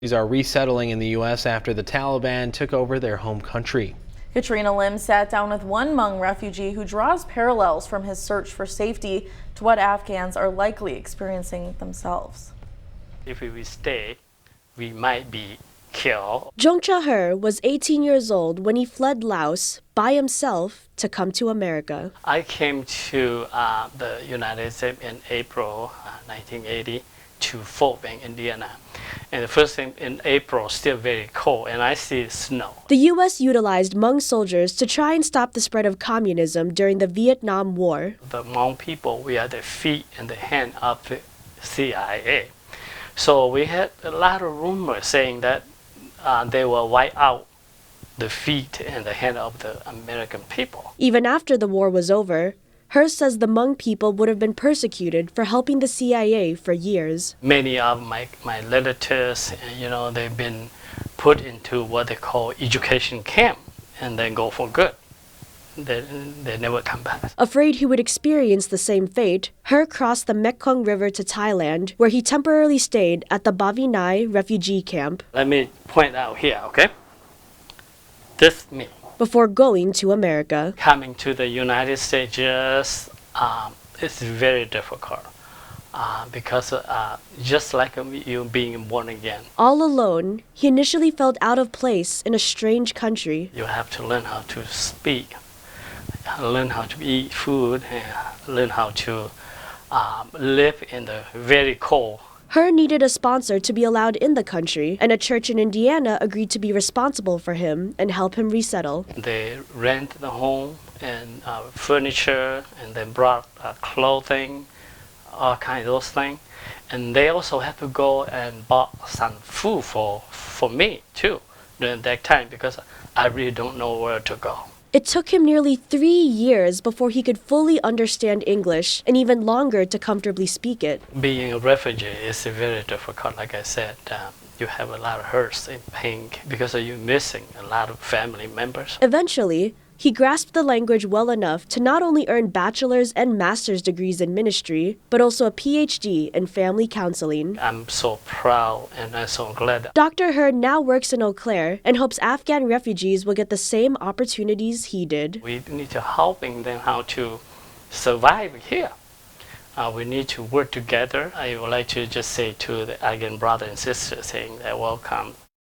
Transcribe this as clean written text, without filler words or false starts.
These are resettling in the U.S. after the Taliban took over their home country. Katrina Lim sat down with one Hmong refugee who draws parallels from his search for safety to what Afghans are likely experiencing themselves. If we stay, we might be killed. Jongcha Her was 18 years old when he fled Laos by himself to come to America. I came to the United States in April 1980 to Fort Bend, Indiana. And the first thing in April, still very cold, and I see snow. The U.S. utilized Hmong soldiers to try and stop the spread of communism during the Vietnam War. The Hmong people, we are the feet and the hand of the CIA. So we had a lot of rumors saying that they will wipe out the feet and the hand of the American people. Even after the war was over, Her says the Hmong people would have been persecuted for helping the CIA for years. Many of my relatives, they've been put into what they call education camp and then go for good. They never come back. Afraid he would experience the same fate, Her crossed the Mekong River to Thailand, where he temporarily stayed at the Ba Vin Nai refugee camp. Let me point out here, okay? This me. Before going to America. Coming to the United States, it's very difficult because just like you being born again. All alone, he initially felt out of place in a strange country. You have to learn how to speak, learn how to eat food, and learn how to live in the very cold. Her needed a sponsor to be allowed in the country, and a church in Indiana agreed to be responsible for him and help him resettle. They rent the home and furniture, and then brought clothing, all kinds of those things. And they also had to go and bought some food for me too during that time because I really don't know where to go. It took him nearly 3 years before he could fully understand English and even longer to comfortably speak it. Being a refugee is very difficult. Like I said, you have a lot of hurts and pain because you're missing a lot of family members. Eventually, he grasped the language well enough to not only earn bachelor's and master's degrees in ministry, but also a PhD in family counseling. I'm so proud and I'm so glad. Dr. Her now works in Eau Claire and hopes Afghan refugees will get the same opportunities he did. We need to helping them how to survive here. We need to work together. I would like to just say to the Afghan brothers and sisters saying that welcome